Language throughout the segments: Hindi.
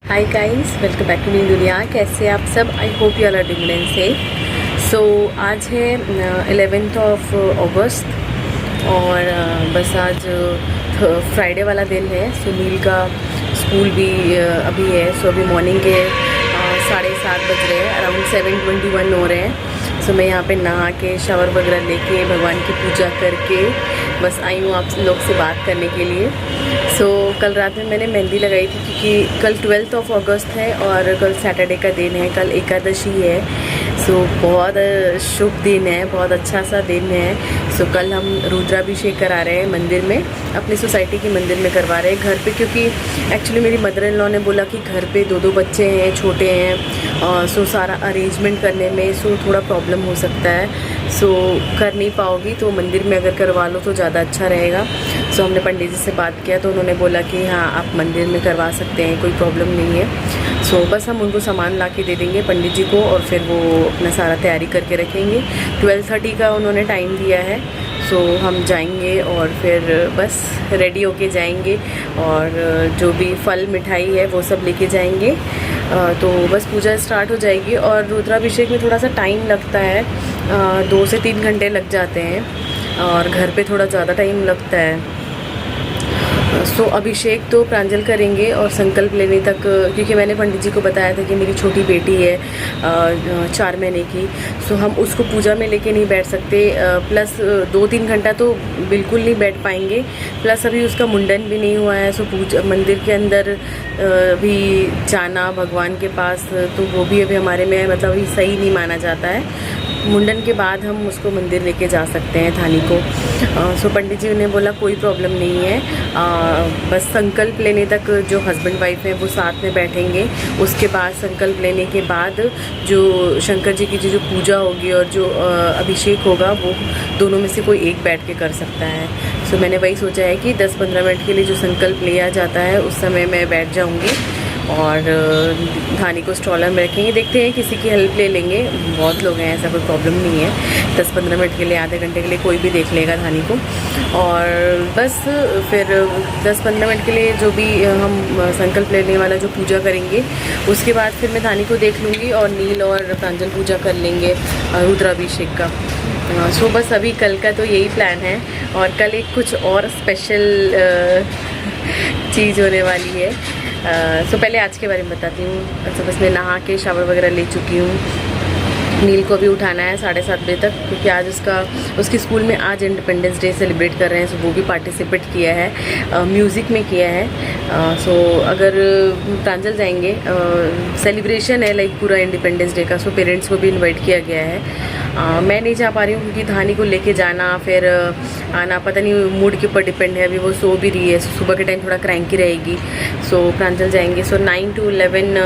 Hi guys, welcome back to New दुनिया। कैसे आप सब? I hope you are doing well safe. So आज है 11th ऑफ अगस्त और बस आज फ्राइडे वाला दिन है। सो नील का स्कूल भी अभी है। सो अभी मॉर्निंग के 7:30 बज रहे हैं, अराउंड 7:21 हो रहे हैं। सो मैं यहाँ पे नहा के शावर वगैरह लेके भगवान की पूजा करके बस आई हूँ आप लोग से बात करने के लिए। सो कल रात में मैंने मेहंदी लगाई थी क्योंकि कल 12th ऑफ अगस्त है और कल सैटरडे का दिन है, कल एकादशी है। सो बहुत शुभ दिन है, बहुत अच्छा सा दिन है। सो कल हम रुद्राभिषेक करा रहे हैं मंदिर में, अपनी सोसाइटी के मंदिर में करवा रहे हैं घर पे, क्योंकि एक्चुअली मेरी मदर इन लॉ ने बोला कि घर पे दो बच्चे हैं, छोटे हैं। सो सारा अरेंजमेंट करने में थोड़ा प्रॉब्लम हो सकता है। सो कर नहीं पाओगी तो मंदिर में अगर करवा लो तो ज़्यादा अच्छा रहेगा। सो हमने पंडित जी से बात किया तो उन्होंने बोला कि हाँ आप मंदिर में करवा सकते हैं, कोई प्रॉब्लम नहीं है। सो बस हम उनको सामान ला के दे देंगे पंडित जी को और फिर वो अपना सारा तैयारी करके रखेंगे। 12:30 का उन्होंने टाइम दिया है। सो हम जाएंगे और फिर बस रेडी होके जाएंगे और जो भी फल मिठाई है वो सब लेके जाएंगे। तो बस पूजा स्टार्ट हो जाएगी और रुद्राभिषेक में थोड़ा सा टाइम लगता है, 2 से 3 घंटे लग जाते हैं और घर पे थोड़ा ज़्यादा टाइम लगता है। सो अभिषेक तो प्रांजल करेंगे और संकल्प लेने तक, क्योंकि मैंने पंडित जी को बताया था कि मेरी छोटी बेटी है 4 महीने की। सो हम उसको पूजा में लेके नहीं बैठ सकते, प्लस 2-3 घंटा तो बिल्कुल नहीं बैठ पाएंगे। प्लस अभी उसका मुंडन भी नहीं हुआ है। सो पूजा मंदिर के अंदर भी जाना भगवान के पास, तो वो भी अभी हमारे में मतलब अभी सही नहीं माना जाता है। मुंडन के बाद हम उसको मंदिर लेके जा सकते हैं थानी को। सो पंडित जी ने बोला कोई प्रॉब्लम नहीं है, बस संकल्प लेने तक जो हस्बैंड वाइफ हैं वो साथ में बैठेंगे। उसके बाद संकल्प लेने के बाद जो शंकर जी की जो पूजा होगी और जो अभिषेक होगा वो दोनों में से कोई एक बैठ के कर सकता है। सो मैंने वही सोचा है कि 10-15 मिनट के लिए जो संकल्प लिया जाता है उस समय मैं बैठ जाऊँगी और धानी को स्ट्रॉलर में रखेंगे। देखते हैं, किसी की हेल्प ले लेंगे, बहुत लोग हैं, ऐसा कोई प्रॉब्लम नहीं है। 10-15 मिनट के लिए, आधे घंटे के लिए कोई भी देख लेगा धानी को। और बस फिर 10-15 मिनट के लिए जो भी हम संकल्प लेने वाला जो पूजा करेंगे उसके बाद फिर मैं धानी को देख लूँगी और नील और प्रांजल पूजा कर लेंगे रुद्राभिषेक का। सो बस अभी कल का तो यही प्लान है और कल एक कुछ और स्पेशल चीज़ होने वाली है। सो पहले आज के बारे में बताती हूँ। अच्छा, बस मैं नहा के शावर वगैरह ले चुकी हूँ। नील को भी उठाना है 7:30 बजे तक, क्योंकि आज उसके स्कूल में आज इंडिपेंडेंस डे सेलिब्रेट कर रहे हैं। सो वो भी पार्टिसिपेट किया है, म्यूज़िक में किया है। सो अगर प्रांजल जाएंगे, सेलिब्रेशन है लाइक पूरा इंडिपेंडेंस डे का। सो पेरेंट्स को भी इनवाइट किया गया है। मैं नहीं जा पा रही हूँ क्योंकि धानी को लेके जाना फिर आना, पता नहीं मूड के ऊपर डिपेंड है। अभी वो सो भी रही है, सुबह के टाइम थोड़ा क्रैंकी रहेगी। सो प्रांजल जाएंगे। सो 9 to 11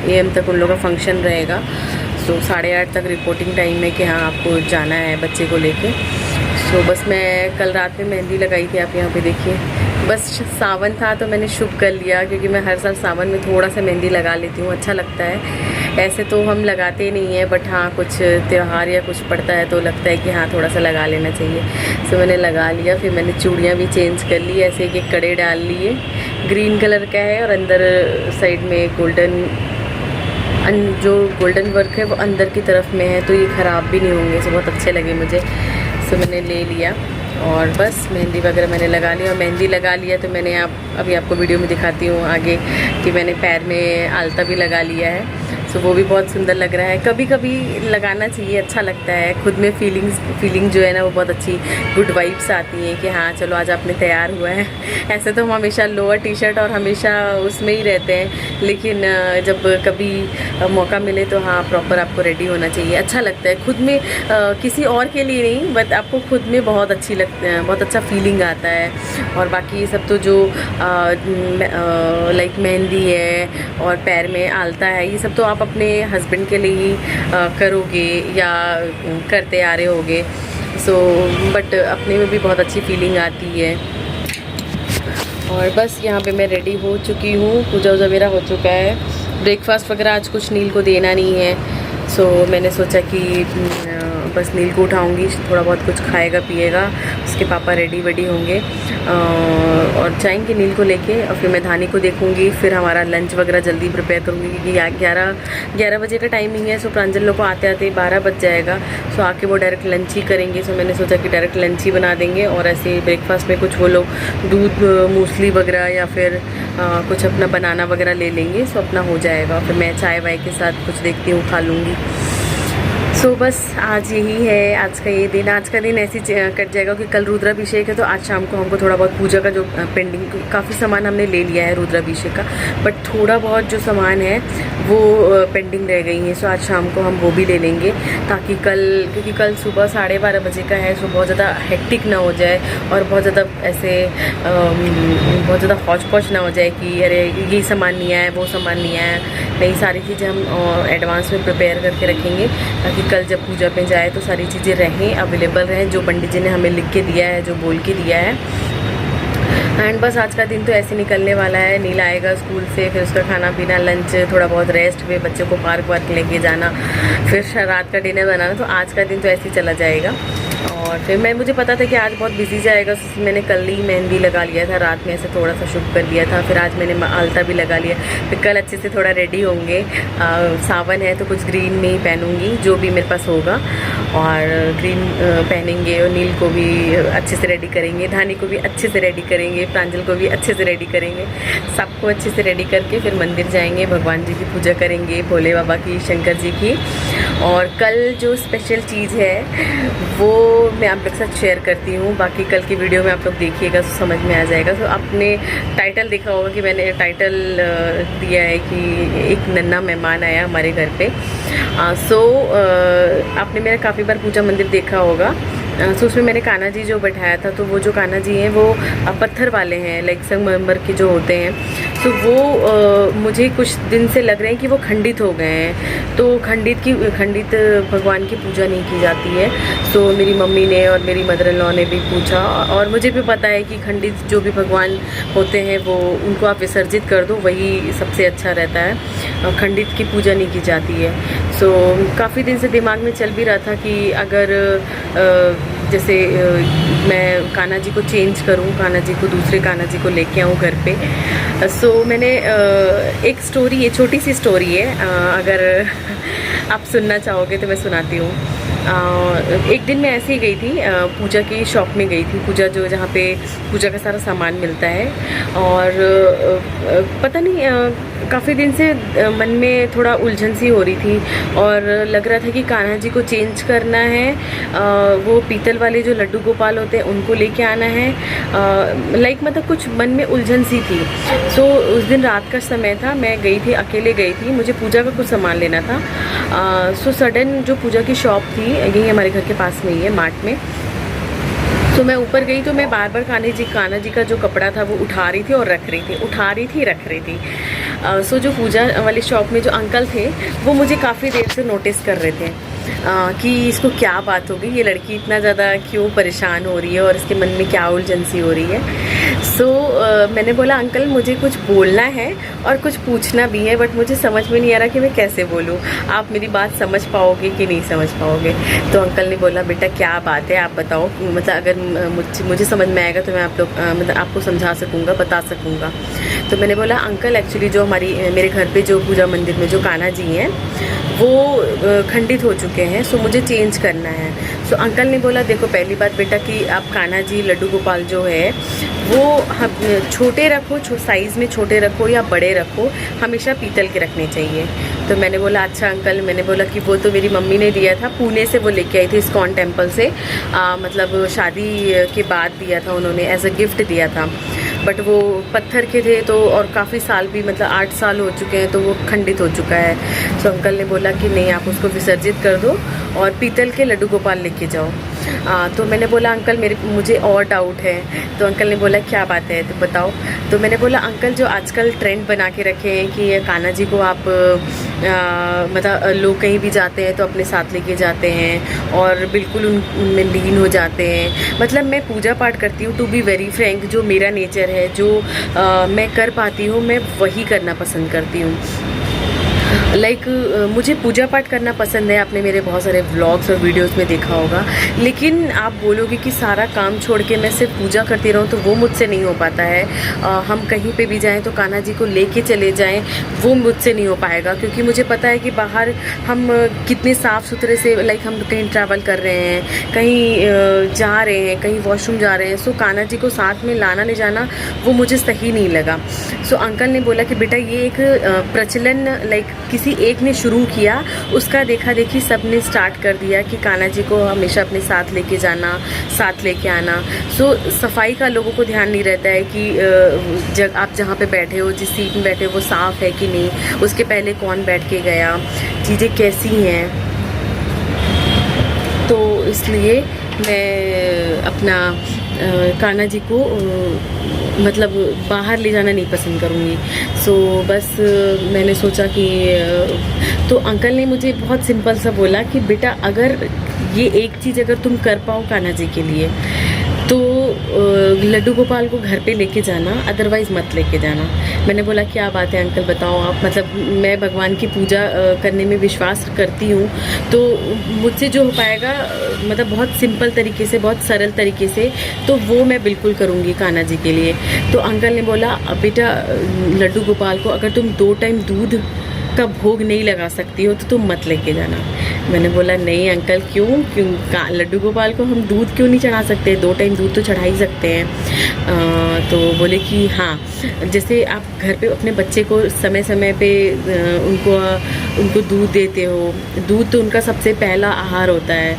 AM तक उन लोगों का फंक्शन रहेगा। सो 8:30 तक रिपोर्टिंग टाइम है कि हाँ आपको जाना है बच्चे को लेके। सो बस मैं कल रात में मेहंदी लगाई थी, आप यहाँ पे देखिए। बस सावन था तो मैंने शुभ कर लिया, क्योंकि मैं हर साल सावन में थोड़ा सा मेहंदी लगा लेती हूँ, अच्छा लगता है। ऐसे तो हम लगाते नहीं हैं, बट हाँ कुछ त्यौहार या कुछ पड़ता है तो लगता है कि हाँ थोड़ा सा लगा लेना चाहिए। सो मैंने लगा लिया। फिर मैंने चूड़ियाँ भी चेंज कर ली, ऐसे एक कड़े डाल लिए। ग्रीन कलर का है और अंदर साइड में गोल्डन, जो गोल्डन वर्क है वो अंदर की तरफ में है, तो ये ख़राब भी नहीं होंगे। सो बहुत अच्छे लगे मुझे। सो मैंने ले लिया और बस मेहंदी वगैरह मैंने लगा लिया। और मेहंदी लगा लिया तो मैंने अभी आपको वीडियो में दिखाती हूँ आगे कि मैंने पैर में आलता भी लगा लिया है। सो वो भी बहुत सुंदर लग रहा है। कभी कभी लगाना चाहिए, अच्छा लगता है। खुद में फीलिंग जो है ना वो बहुत अच्छी गुड वाइब्स आती हैं कि हाँ चलो आज आपने तैयार हुआ है। ऐसे तो हम हमेशा लोअर टी-शर्ट और हमेशा उसमें ही रहते हैं, लेकिन जब कभी मौका मिले तो हाँ प्रॉपर आपको रेडी होना चाहिए। अच्छा लगता है खुद में, किसी और के लिए नहीं, बट आपको खुद में बहुत बहुत अच्छा फीलिंग आता है। और बाकी सब तो जो लाइक मेहंदी है और पैर में आलता है, ये सब तो आप अपने हस्बैंड के लिए ही करोगे या करते आ रहे होगे। सो बट अपने में भी बहुत अच्छी फीलिंग आती है। और बस यहाँ पे मैं रेडी हो चुकी हूँ, पूजा वूजा मेरा हो चुका है। ब्रेकफास्ट वगैरह आज कुछ नील को देना नहीं है। सो मैंने सोचा कि बस नील को उठाऊँगी, थोड़ा बहुत कुछ खाएगा पिएगा, उसके पापा रेडी वेडी होंगे और जाएंगे नील को लेके, और फिर मैं धानी को देखूँगी, फिर हमारा लंच वगैरह जल्दी प्रिपेयर करूँगी क्योंकि 11 बजे का टाइमिंग है। सो प्रांजल लोग को आते आते 12 बज जाएगा। सो आके वो डायरेक्ट लंच ही करेंगे। सो मैंने सोचा कि डायरेक्ट लंच ही बना देंगे और ऐसे ब्रेकफास्ट में कुछ वो लोग दूध मूसली वगैरह या फिर कुछ अपना बनाना वगैरह ले लेंगे। सो अपना हो जाएगा, फिर मैं चाय वाय के साथ कुछ देखती हूँ, खा लूँगी। सो बस आज यही है, आज का ये दिन, आज का दिन ऐसे ही कट जाएगा कि कल रुद्राभिषेक है। तो आज शाम को हमको थोड़ा बहुत पूजा का जो पेंडिंग, काफ़ी सामान हमने ले लिया है रुद्राभिषेक का, बट थोड़ा बहुत जो सामान है वो पेंडिंग रह गई है। सो आज शाम को हम वो भी ले लेंगे ताकि कल, क्योंकि कल सुबह 12:30 बजे का है। सो बहुत ज़्यादा हेक्टिक ना हो जाए और बहुत ज़्यादा ऐसे बहुत ज़्यादा हौच पौच ना हो जाए कि अरे ये सामान नहीं आया, वो सामान नहीं आया। नहीं, सारी चीज़ें हम एडवांस में प्रिपेयर करके रखेंगे ताकि कल जब पूजा पे जाए तो सारी चीज़ें रहें, अवेलेबल रहें, जो पंडित जी ने हमें लिख के दिया है, जो बोल के दिया है। एंड बस आज का दिन तो ऐसे निकलने वाला है। नील आएगा स्कूल से, फिर उसका खाना पीना, लंच, थोड़ा बहुत रेस्ट, फिर बच्चों को पार्क वार्क लेके जाना, फिर रात का डिनर बनाना। तो आज का दिन तो ऐसे ही चला जाएगा। और फिर मुझे पता था कि आज बहुत बिजी जाएगा, तो मैंने कल ही मेहंदी लगा लिया था, रात में ऐसे थोड़ा सा शुभ कर लिया था। फिर आज मैंने आलता भी लगा लिया, फिर कल अच्छे से थोड़ा रेडी होंगे। सावन है तो कुछ ग्रीन में ही पहनूंगी, जो भी मेरे पास होगा, और ग्रीन पहनेंगे। और नील को भी अच्छे से रेडी करेंगे, धानी को भी अच्छे से रेडी करेंगे, प्रांजल को भी अच्छे से रेडी करेंगे। सबको अच्छे से रेडी करके फिर मंदिर जाएंगे, भगवान जी की पूजा करेंगे, भोले बाबा की, शंकर जी की। और कल जो स्पेशल चीज़ है वो मैं आप लोग के साथ शेयर करती हूँ। बाकी कल की वीडियो में आप लोग देखिएगा तो समझ में आ जाएगा। तो आपने टाइटल देखा होगा कि मैंने टाइटल दिया है कि एक नन्हा मेहमान आया हमारे घर पे। आपने मेरा काफ़ी बार पूजा मंदिर देखा होगा। सो उसमें मैंने कान्हा जी जो बैठाया था, तो वो जो कान्हा जी हैं वो पत्थर वाले हैं, लाइक संगमरमर के जो होते हैं। तो वो मुझे कुछ दिन से लग रहे हैं कि वो खंडित हो गए हैं। तो खंडित भगवान की पूजा नहीं की जाती है। सो मेरी मम्मी ने और मेरी मदर इन लॉ ने भी पूछा, और मुझे भी पता है कि खंडित जो भी भगवान होते हैं वो उनको आप विसर्जित कर दो, वही सबसे अच्छा रहता है। खंडित की पूजा नहीं की जाती है। सो काफ़ी दिन से दिमाग में चल भी रहा था कि अगर जैसे मैं कान्हा जी को चेंज करूं, कान्हा जी को दूसरे कान्हा जी को लेके आऊं घर पे। सो मैंने एक स्टोरी, ये छोटी सी स्टोरी है, अगर आप सुनना चाहोगे तो मैं सुनाती हूँ। एक दिन मैं ऐसे ही गई थी, पूजा की शॉप में गई थी, पूजा जो जहाँ पे पूजा का सारा सामान मिलता है। और पता नहीं काफ़ी दिन से मन में थोड़ा उलझन सी हो रही थी, और लग रहा था कि कान्हा जी को चेंज करना है। वो पीतल वाले जो लड्डू गोपाल होते हैं उनको लेके आना है, लाइक मतलब कुछ मन में उलझन सी थी। सो उस दिन रात का समय था, मैं गई थी, अकेले गई थी, मुझे पूजा का कुछ सामान लेना था। सो सडन जो पूजा की शॉप थी, यही हमारे घर के पास में ही है, मार्ट में। तो मैं ऊपर गई तो मैं बार बार कान्हा जी का जो कपड़ा था वो उठा रही थी और रख रही थी, उठा रही थी, रख रही थी। सो जो पूजा वाली शॉप में जो अंकल थे वो मुझे काफ़ी देर से नोटिस कर रहे थे कि इसको क्या बात हो गई, ये लड़की इतना ज़्यादा क्यों परेशान हो रही है और इसके मन में क्या उलझन सी हो रही है। सो मैंने बोला अंकल मुझे कुछ बोलना है और कुछ पूछना भी है, बट मुझे समझ में नहीं आ रहा कि मैं कैसे बोलूँ, आप मेरी बात समझ पाओगे कि नहीं समझ पाओगे। तो अंकल ने बोला बेटा क्या बात है आप बताओ, मतलब अगर मुझे समझ में आएगा तो मैं मतलब आपको समझा सकूँगा, बता सकूँगा। तो मैंने बोला अंकल एक्चुअली जो मेरे घर पे जो पूजा मंदिर में जो कान्हा जी हैं वो खंडित हो चुके हैं, सो मुझे चेंज करना है। सो अंकल ने बोला देखो पहली बात बेटा कि आप कान्हा जी लड्डू गोपाल जो है वो छोटे रखो, साइज़ में छोटे रखो या बड़े रखो, हमेशा पीतल के रखने चाहिए। तो मैंने बोला अच्छा अंकल, मैंने बोला कि वो तो मेरी मम्मी ने दिया था, पुणे से वो लेके आई थी इस्कॉन टेम्पल से, मतलब शादी के बाद दिया था उन्होंने, एज अ गिफ्ट दिया था, बट वो पत्थर के थे तो, और काफ़ी साल भी मतलब 8 साल हो चुके हैं तो वो खंडित हो चुका है। सो अंकल ने बोला कि नहीं आप उसको विसर्जित कर दो और पीतल के लड्डू गोपाल लेके जाओ। तो मैंने बोला अंकल मुझे और डाउट है। तो अंकल ने बोला क्या बात है तो बताओ। तो मैंने बोला अंकल जो आजकल ट्रेंड बना के रखे हैं कि कान्हा जी को आप मतलब लोग कहीं भी जाते हैं तो अपने साथ लेके जाते हैं और बिल्कुल उनमें लीन हो जाते हैं। मतलब मैं पूजा पाठ करती हूँ, टू बी वेरी फ्रैंक, जो मेरा नेचर है, जो मैं कर पाती हूँ मैं वही करना पसंद करती हूँ। मुझे पूजा पाठ करना पसंद है, आपने मेरे बहुत सारे व्लॉग्स और वीडियोस में देखा होगा, लेकिन आप बोलोगे कि सारा काम छोड़ के मैं सिर्फ पूजा करती रहूं तो वो मुझसे नहीं हो पाता है। हम कहीं पे भी जाएं तो कान्हा जी को लेके चले जाएं, वो मुझसे नहीं हो पाएगा, क्योंकि मुझे पता है कि बाहर हम कितने साफ़ सुथरे से हम कहीं ट्रैवल कर रहे हैं, कहीं जा रहे हैं, कहीं वॉशरूम जा रहे हैं, सो कान्हा जी को साथ में लाना ले जाना वो मुझे सही नहीं लगा। सो अंकल ने बोला कि बेटा ये एक प्रचलन किसी एक ने शुरू किया, उसका देखा देखी सब ने स्टार्ट कर दिया कि कान्हा जी को हमेशा अपने साथ लेके जाना, साथ लेके आना। सो सफाई का लोगों को ध्यान नहीं रहता है कि आप जहाँ पे बैठे हो, जिस सीट में बैठे हो वो साफ़ है कि नहीं, उसके पहले कौन बैठ के गया, चीज़ें कैसी हैं। तो इसलिए मैं अपना कान्हा जी को बाहर ले जाना नहीं पसंद करूँगी। सो बस मैंने सोचा कि तो अंकल ने मुझे बहुत सिंपल सा बोला कि बेटा अगर ये एक चीज़ अगर तुम कर पाओ कान्हा जी के लिए तो लड्डू गोपाल को घर पे लेके जाना, अदरवाइज़ मत लेके जाना। मैंने बोला क्या बात है अंकल बताओ आप, मैं भगवान की पूजा करने में विश्वास करती हूँ, तो मुझसे जो हो पाएगा बहुत सिंपल तरीके से, बहुत सरल तरीके से, तो वो मैं बिल्कुल करूँगी कान्हा जी के लिए। तो अंकल ने बोला बेटा लड्डू गोपाल को अगर तुम 2 टाइम दूध का भोग नहीं लगा सकती हो तो तुम मत लेके जाना। मैंने बोला नहीं अंकल क्यों लड्डू गोपाल को हम दूध क्यों नहीं चढ़ा सकते, 2 टाइम दूध तो चढ़ा ही सकते हैं। तो बोले कि हाँ, जैसे आप घर पे अपने बच्चे को समय समय पे उनको दूध देते हो, दूध तो उनका सबसे पहला आहार होता है,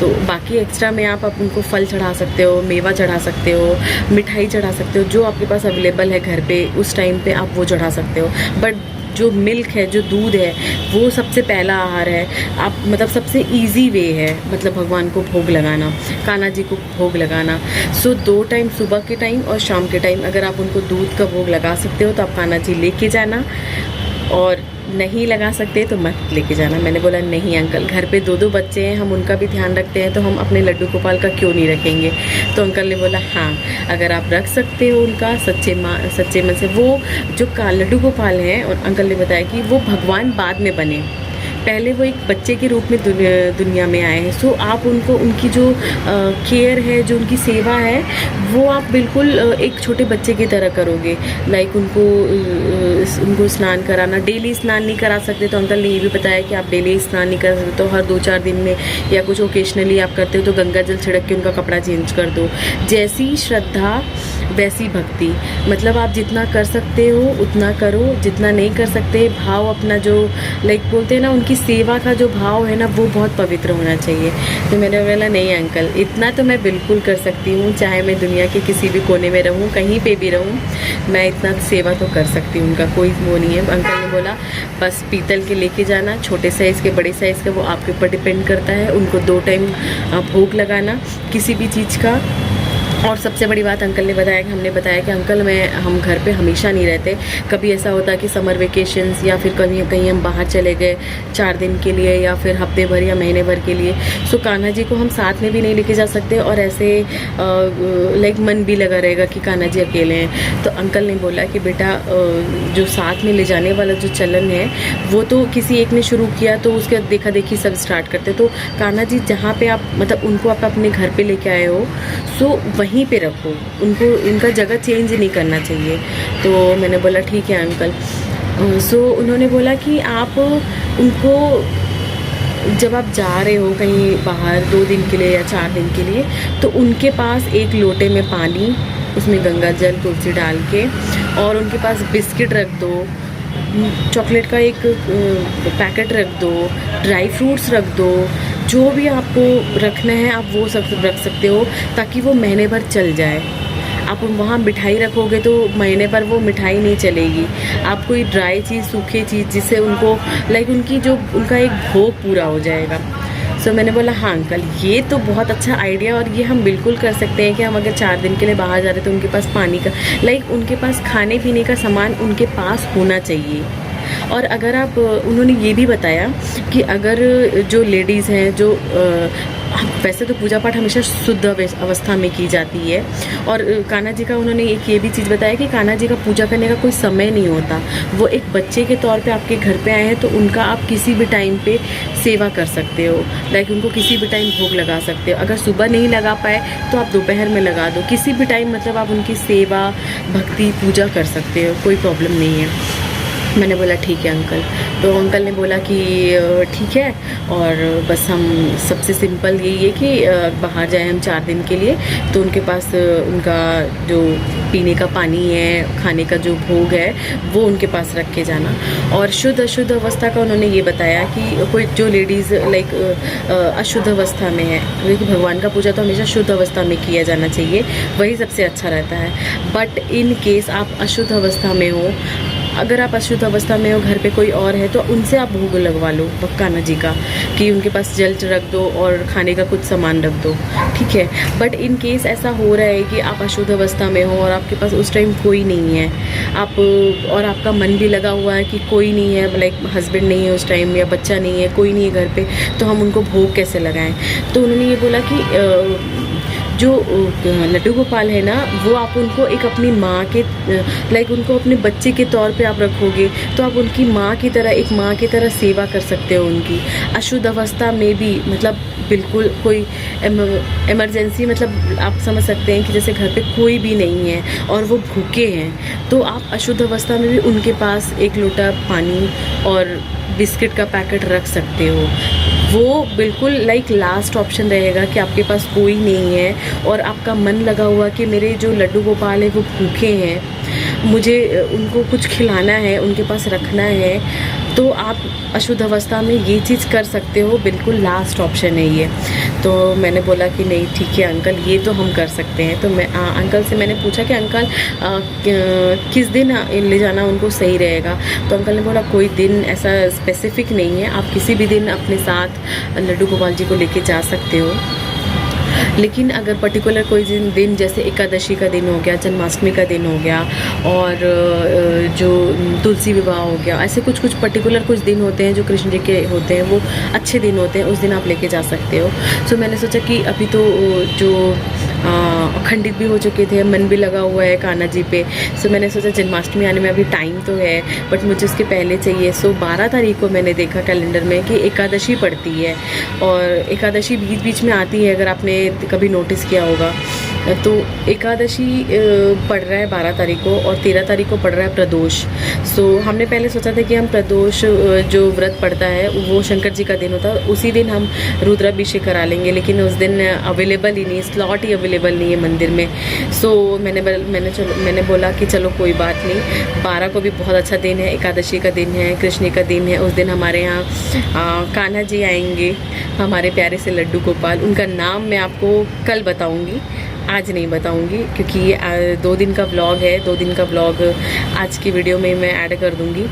तो बाकी एक्स्ट्रा में आप उनको फल चढ़ा सकते हो, मेवा चढ़ा सकते हो, मिठाई चढ़ा सकते हो, जो आपके पास अवेलेबल है घर पे उस टाइम पे आप वो चढ़ा सकते हो। बट जो मिल्क है, जो दूध है, वो सबसे पहला आहार है। आप सबसे इजी वे है भगवान को भोग लगाना, कान्हा जी को भोग लगाना। सो 2 टाइम सुबह के टाइम और शाम के टाइम अगर आप उनको दूध का भोग लगा सकते हो तो आप कान्हा जी लेके जाना, और नहीं लगा सकते तो मत लेके जाना। मैंने बोला नहीं अंकल, घर पे 2 बच्चे हैं, हम उनका भी ध्यान रखते हैं, तो हम अपने लड्डू गोपाल का क्यों नहीं रखेंगे। तो अंकल ने बोला हाँ अगर आप रख सकते हो उनका सच्चे मन से। वो जो लड्डू गोपाल हैं, और अंकल ने बताया कि वो भगवान बाद में बने, पहले वो एक बच्चे के रूप में दुनिया में आए हैं। सो आप उनकी जो केयर है, जो उनकी सेवा है, वो आप बिल्कुल एक छोटे बच्चे की तरह करोगे। उनको स्नान कराना, डेली स्नान नहीं करा सकते तो अंकल ने ये भी बताया कि आप डेली स्नान नहीं कर सकते, तो हर 2-4 दिन में या कुछ ओकेजनली आप करते हो तो गंगा जल छिड़क के उनका कपड़ा चेंज कर दो। जैसी श्रद्धा वैसी भक्ति, आप जितना कर सकते हो उतना करो, जितना नहीं कर सकते भाव अपना जो बोलते हैं ना, उनकी सेवा का जो भाव है ना, वो बहुत पवित्र होना चाहिए। तो मैंने बोला नहीं अंकल, इतना तो मैं बिल्कुल कर सकती हूँ, चाहे मैं दुनिया के किसी भी कोने में रहूँ, कहीं पे भी रहूँ, मैं इतना सेवा तो कर सकती हूँ, उनका कोई वो नहीं है। अंकल ने बोला बस पीतल के लेके जाना, छोटे साइज़ के बड़े साइज़ का वो आपके ऊपर डिपेंड करता है, उनको 2 टाइम भोग लगाना किसी भी चीज़ का। और सबसे बड़ी बात अंकल ने बताया कि अंकल हम घर पे हमेशा नहीं रहते, कभी ऐसा होता है कि समर वेकेशंस या फिर कहीं हम बाहर चले गए 4 दिन के लिए या फिर हफ्ते भर या महीने भर के लिए, सो कान्हा जी को हम साथ में भी नहीं लेके जा सकते, और ऐसे मन भी लगा रहेगा कि कान्हा जी अकेले हैं। तो अंकल ने बोला कि बेटा जो साथ में ले जाने वाला जो चलन है वो तो किसी एक ने शुरू किया, तो उसके देखा देखी सब स्टार्ट करते। तो कान्हा जी जहाँ पे आप उनको आप अपने घर पे लेके आए हो, सो वहीं पे रखो उनको, उनका जगह चेंज नहीं करना चाहिए। तो मैंने बोला ठीक है अंकल। सो उन्होंने बोला कि आप उनको जब आप जा रहे हो कहीं बाहर 2 दिन के लिए या 4 दिन के लिए, तो उनके पास एक लोटे में पानी, उसमें गंगा जल तुलसी डाल के, और उनके पास बिस्किट रख दो, चॉकलेट का एक पैकेट रख दो, ड्राई फ्रूट्स रख दो, जो भी आपको रखना है आप वो सब रख सकते हो, ताकि वो महीने भर चल जाए। आप वहाँ मिठाई रखोगे तो महीने भर वो मिठाई नहीं चलेगी। आप कोई ड्राई चीज़, सूखी चीज़, जिससे उनको उनका एक भोग पूरा हो जाएगा। सो मैंने बोला हाँ अंकल, ये तो बहुत अच्छा आइडिया, और ये हम बिल्कुल कर सकते हैं कि हम अगर 4 दिन के लिए बाहर जा रहे हैं तो उनके पास पानी का उनके पास खाने पीने का सामान उनके पास होना चाहिए। और अगर आप उन्होंने ये भी बताया कि अगर जो लेडीज़ हैं जो वैसे तो पूजा पाठ हमेशा शुद्ध अवस्था में की जाती है। और कान्हा जी का उन्होंने एक ये भी चीज़ बताया कि कान्हा जी का पूजा करने का कोई समय नहीं होता। वो एक बच्चे के तौर पे आपके घर पे आए हैं, तो उनका आप किसी भी टाइम पे सेवा कर सकते हो। लाइक उनको किसी भी टाइम भोग लगा सकते हो। अगर सुबह नहीं लगा पाए तो आप दोपहर में लगा दो, किसी भी टाइम मतलब आप उनकी सेवा भक्ति पूजा कर सकते हो, कोई प्रॉब्लम नहीं है। मैंने बोला ठीक है अंकल। तो अंकल ने बोला कि ठीक है, और बस हम सबसे सिंपल यही है कि बाहर जाए हम 4 दिन के लिए, तो उनके पास उनका जो पीने का पानी है, खाने का जो भोग है, वो उनके पास रख के जाना। और शुद्ध अशुद्ध अवस्था का उन्होंने ये बताया कि कोई जो लेडीज़ लाइक अशुद्ध अवस्था में है, क्योंकि भगवान का पूजा तो हमेशा शुद्ध अवस्था में किया जाना चाहिए, वही सबसे अच्छा रहता है। बट इन केस आप अशुद्ध अवस्था में हो, अगर आप अशुद्ध अवस्था में हो, घर पे कोई और है, तो उनसे आप भोग लगवा लो कान्हा जी का, कि उनके पास जल रख दो और खाने का कुछ सामान रख दो, ठीक है। बट इन केस ऐसा हो रहा है कि आप अशुद्ध अवस्था में हो और आपके पास उस टाइम कोई नहीं है, आप और आपका मन भी लगा हुआ है कि कोई नहीं है, लाइक हस्बैंड नहीं है उस टाइम, या बच्चा नहीं है, कोई नहीं है घर पे, तो हम उनको भोग कैसे लगाएं। तो उन्होंने ये बोला कि जो लड्डू गोपाल है ना, वो आप उनको एक अपनी माँ के लाइक उनको अपने बच्चे के तौर पे आप रखोगे, तो आप उनकी माँ की तरह, एक माँ की तरह सेवा कर सकते हो उनकी। अशुद्ध अवस्था में भी मतलब बिल्कुल कोई इमरजेंसी, मतलब आप समझ सकते हैं कि जैसे घर पे कोई भी नहीं है और वो भूखे हैं, तो आप अशुद्ध अवस्था में भी उनके पास एक लोटा पानी और बिस्किट का पैकेट रख सकते हो। वो बिल्कुल लाइक लास्ट ऑप्शन रहेगा कि आपके पास कोई नहीं है और आपका मन लगा हुआ कि मेरे जो लड्डू गोपाल है वो भूखे हैं, मुझे उनको कुछ खिलाना है, उनके पास रखना है, तो आप अशुद्ध अवस्था में ये चीज़ कर सकते हो। बिल्कुल लास्ट ऑप्शन है ये। तो मैंने बोला कि नहीं ठीक है अंकल, ये तो हम कर सकते हैं। तो मैं अंकल से मैंने पूछा कि अंकल किस दिन ले जाना उनको सही रहेगा। तो अंकल ने बोला कोई दिन ऐसा स्पेसिफिक नहीं है, आप किसी भी दिन अपने साथ लड्डू गोपाल जी को लेके जा सकते हो। लेकिन अगर पर्टिकुलर कोई दिन जैसे एकादशी का दिन हो गया, जन्माष्टमी का दिन हो गया, और जो तुलसी विवाह हो गया, ऐसे कुछ पर्टिकुलर कुछ दिन होते हैं जो कृष्ण जी के होते हैं, वो अच्छे दिन होते हैं, उस दिन आप लेके जा सकते हो। सो मैंने सोचा कि अभी तो जो अखंडित भी हो चुके थे, मन भी लगा हुआ है कान्हा जी पे, सो मैंने सोचा जन्माष्टमी आने में अभी टाइम तो है, बट मुझे उसके पहले चाहिए। सो 12 तारीख को मैंने देखा कैलेंडर में कि एकादशी पड़ती है, और एकादशी बीच बीच में आती है, अगर आपने कभी नोटिस किया होगा। तो एकादशी पड़ रहा है 12 तारीख को, और 13 तारीख को पड़ रहा है प्रदोष। सो हमने पहले सोचा था कि हम प्रदोष जो व्रत पड़ता है वो शंकर जी का दिन होता है, उसी दिन हम रुद्राभिषेक करा लेंगे, लेकिन उस दिन अवेलेबल ही नहीं, स्लॉट ही अवेलेबल नहीं है मंदिर में। सो मैंने बोला कि चलो कोई बात नहीं, 12 को भी बहुत अच्छा दिन है, एकादशी का दिन है, कृष्ण का दिन है, उस दिन हमारे यहाँ कान्हा जी आएंगे, हमारे प्यारे से लड्डू गोपाल। उनका नाम मैं आपको कल बताऊँगी, आज नहीं बताऊंगी, क्योंकि 2 दिन का व्लॉग है, 2 दिन का व्लॉग आज की वीडियो में मैं ऐड कर दूंगी।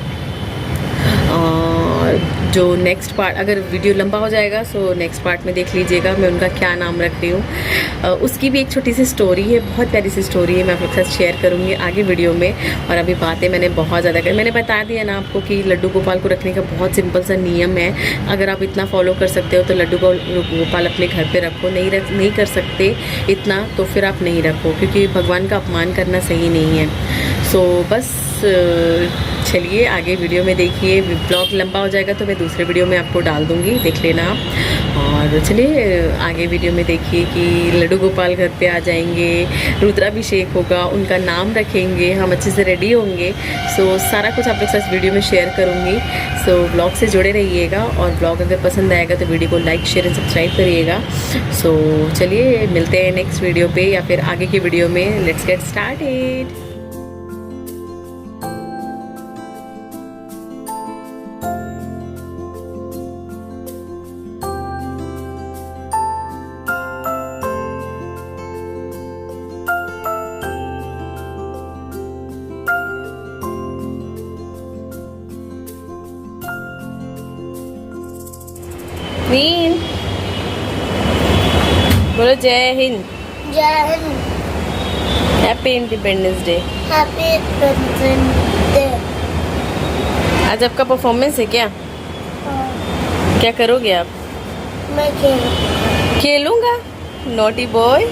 जो नेक्स्ट पार्ट, अगर वीडियो लंबा हो जाएगा सो नेक्स्ट पार्ट में देख लीजिएगा मैं उनका क्या नाम रख रही हूँ। उसकी भी एक छोटी सी स्टोरी है, बहुत प्यारी सी स्टोरी है, मैं आप लोग के साथ शेयर करूँगी आगे वीडियो में। और अभी बातें मैंने बहुत ज़्यादा करी, मैंने बता दिया ना आपको कि लड्डू गोपाल को रखने का बहुत सिंपल सा नियम है। अगर आप इतना फॉलो कर सकते हो तो लड्डू गोपाल अपने घर पर रखो, नहीं कर सकते इतना तो फिर आप नहीं रखो, क्योंकि भगवान का अपमान करना सही नहीं है। सो बस चलिए आगे वीडियो में देखिए, ब्लॉग लंबा हो जाएगा तो मैं दूसरे वीडियो में आपको डाल दूँगी, देख लेना आप। और चलिए आगे वीडियो में देखिए कि लड्डू गोपाल घर पे आ जाएंगे, रुद्राभिषेक होगा, उनका नाम रखेंगे, हम अच्छे से रेडी होंगे। सो सारा कुछ आप लोग साथ वीडियो में शेयर करूँगी। सो ब्लॉग से जुड़े रहिएगा, और ब्लॉग अगर पसंद आएगा तो वीडियो को लाइक शेयर एंड सब्सक्राइब करिएगा। सो चलिए मिलते हैं नेक्स्ट वीडियो पे या फिर आगे की वीडियो में। Let's get started. मीन बोलो जय हिंद। जय Hind. Happy independence day. Happy independence day. आज आपका परफॉर्मेंस है क्या? क्या करोगे आप? मैं खेल खेलूंगा नोटी बॉय